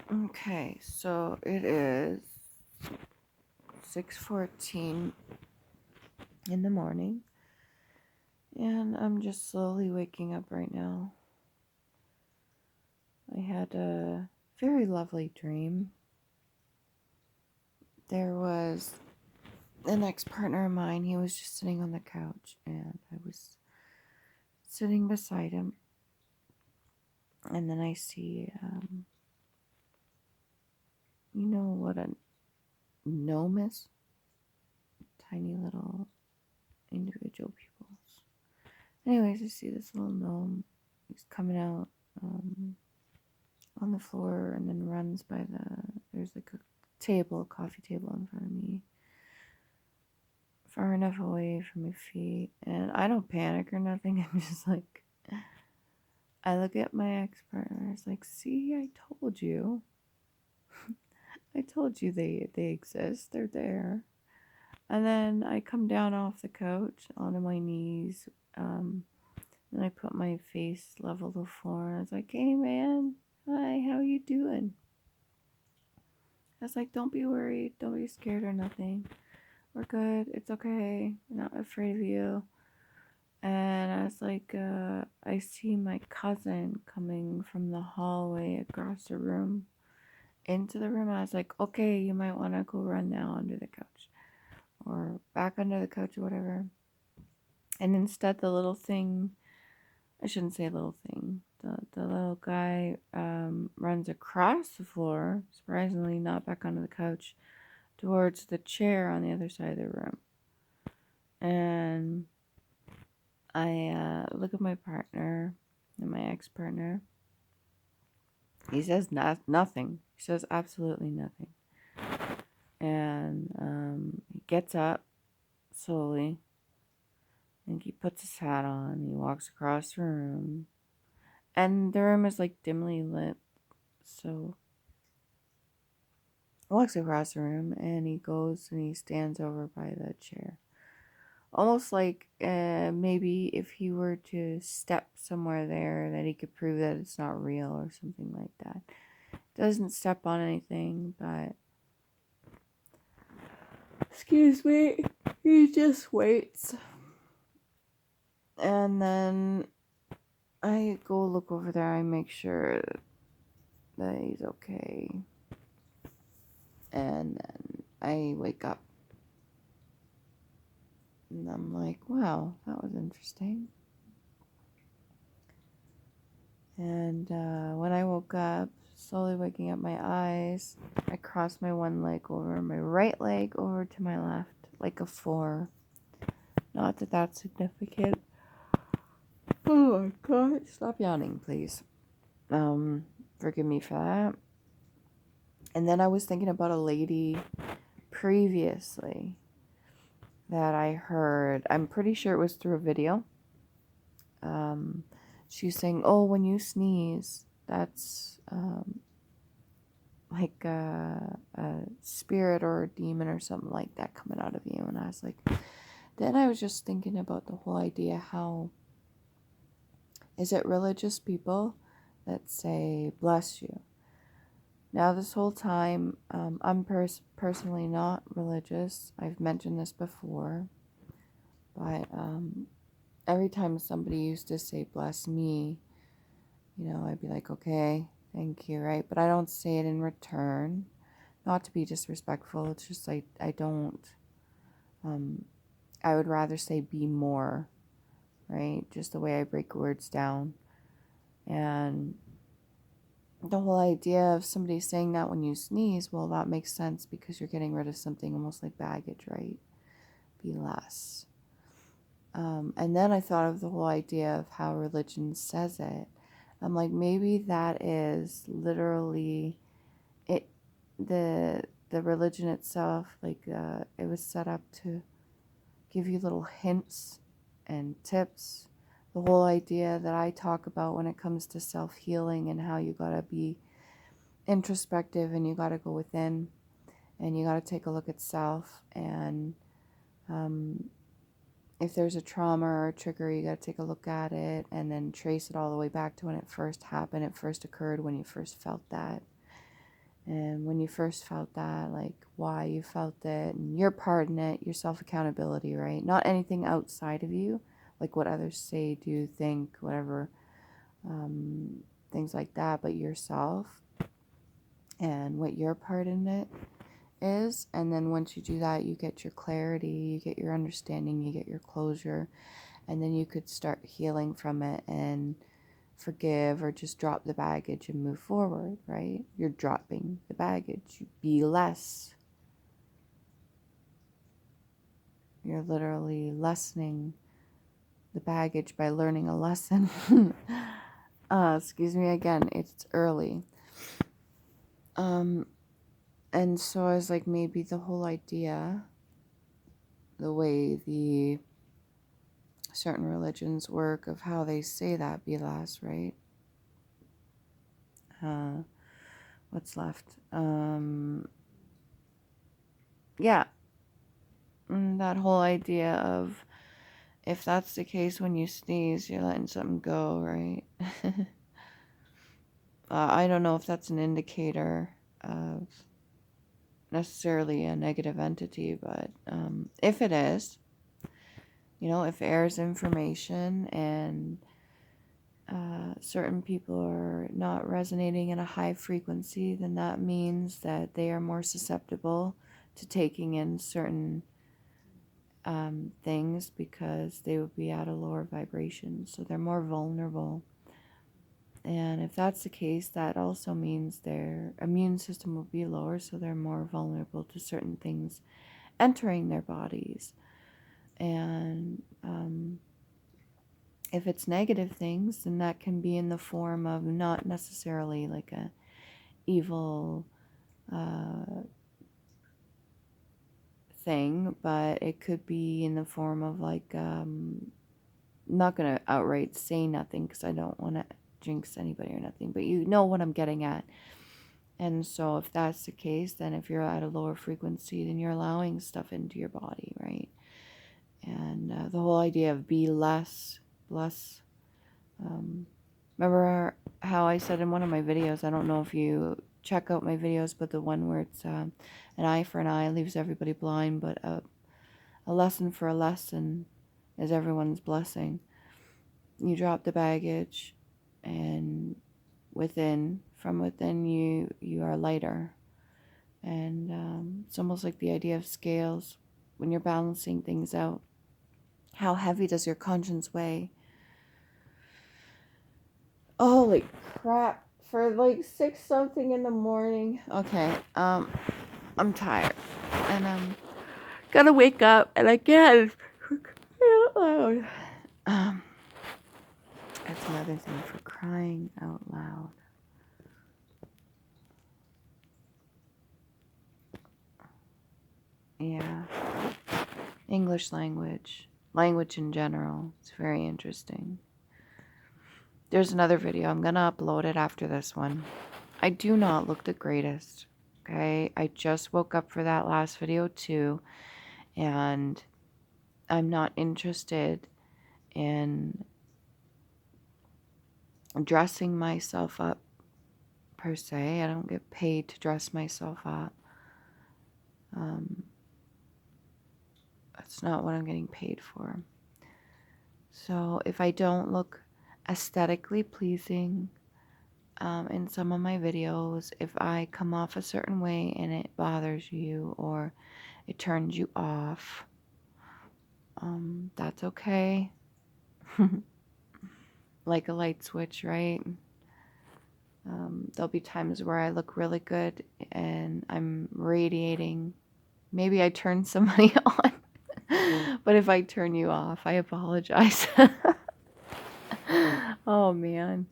Okay, so it is 6:14 in the morning, and I'm just slowly waking up right now. I had a very lovely dream. There was an ex-partner of mine. He was just sitting on the couch, and I was sitting beside him, and then I see, you know what a gnome is? Tiny little individual pupils. Anyways, I see this little gnome. He's coming out on the floor and then runs by there's like a table, a coffee table in front of me, far enough away from my feet. And I don't panic or nothing. I'm just like, I look at my ex partner. It's like, see, I told you. I told you they exist. They're there. And then I come down off the couch onto my knees. And I put my face level to the floor. And I was like, hey, man. Hi, how you doing? I was like, don't be worried. Don't be scared or nothing. We're good. It's okay. I'm not afraid of you. And I was like, I see my cousin coming from the hallway across the room into the room. I was like, okay, you might want to go run now under the couch or back under the couch or whatever. And instead, the little thing, I shouldn't say little thing, the little guy runs across the floor, surprisingly, not back onto the couch, towards the chair on the other side of the room. And I look at my partner and my ex-partner. He says nothing. He says absolutely nothing. And he gets up slowly. And he puts his hat on. He walks across the room. And the room is like dimly lit. So he walks across the room and he goes and he stands over by the chair. Almost like maybe if he were to step somewhere there that he could prove that it's not real or something like that. Doesn't step on anything, but excuse me, he just waits. And then I go look over there. I make sure that he's okay. And then I wake up. And I'm like, wow, that was interesting. And when I woke up, slowly waking up my eyes, I crossed my one leg over, my right leg over to my left, like a 4. Not that that's significant. Oh my god, stop yawning, please. Forgive me for that. And then I was thinking about a lady previously that I heard. I'm pretty sure it was through a video. She's saying, oh, when you sneeze, that's like a spirit or a demon or something like that coming out of you. And I was like, then I was just thinking about the whole idea, how is it religious people that say bless you? Now this whole time, I'm personally not religious. I've mentioned this before, but every time somebody used to say bless me, I'd be like, okay, thank you, right? But I don't say it in return, not to be disrespectful. It's just I don't, I would rather say be more, right? Just the way I break words down. And the whole idea of somebody saying that when you sneeze, well, that makes sense because you're getting rid of something almost like baggage, right? Be less. And then I thought of the whole idea of how religion says it. I'm like, maybe that is literally it. The religion itself, like it was set up to give you little hints and tips. The whole idea that I talk about when it comes to self-healing and how you gotta be introspective and you gotta go within and you gotta take a look at self, and if there's a trauma or a trigger, you got to take a look at it and then trace it all the way back to when it first happened, it first occurred, when you first felt that. and when you first felt that, like why you felt it, and your part in it, your self-accountability, right? Not anything outside of you, like what others say, do, think, whatever, things like that, but yourself and what your part in it is. And then once you do that, you get your clarity, you get your understanding, you get your closure, and then you could start healing from it and forgive or just drop the baggage and move forward, right? You're dropping the baggage. You be less. You're literally lessening the baggage by learning a lesson. Excuse me again, it's early. And so I was like, maybe the whole idea, the way the certain religions work of how they say that, be less, right? What's left? Yeah, that whole idea of if that's the case, when you sneeze, you're letting something go, right? I don't know if that's an indicator of necessarily a negative entity, but if it is, if air is information and certain people are not resonating at a high frequency, then that means that they are more susceptible to taking in certain things because they would be at a lower vibration. So they're more vulnerable. And if that's the case, that also means their immune system will be lower, so they're more vulnerable to certain things entering their bodies. And if it's negative things, then that can be in the form of not necessarily like a evil thing, but it could be in the form of like, I'm not going to outright say nothing because I don't want to jinx anybody or nothing, but you know what I'm getting at. And so if that's the case, then if you're at a lower frequency, then you're allowing stuff into your body, right? And the whole idea of be less. Remember how I said in one of my videos, I don't know if you check out my videos, but the one where it's an eye for an eye leaves everybody blind, but a lesson for a lesson is everyone's blessing. You drop the baggage, and from within you are lighter. And it's almost like the idea of scales when you're balancing things out. How heavy does your conscience weigh? Holy crap, for like 6 something in the morning. Okay, I'm tired and I'm gonna wake up and I can't cry out loud. That's another thing, for crying out loud. Yeah. English language in general. It's very interesting. There's another video. I'm going to upload it after this one. I do not look the greatest. Okay. I just woke up for that last video too. And I'm not interested in dressing myself up per se. I don't get paid to dress myself up. That's not what I'm getting paid for. So if I don't look aesthetically pleasing in some of my videos, if I come off a certain way and it bothers you or it turns you off, that's okay. Like a light switch, right? There'll be times where I look really good and I'm radiating. Maybe I turn somebody on. But if I turn you off, I apologize. Oh, man.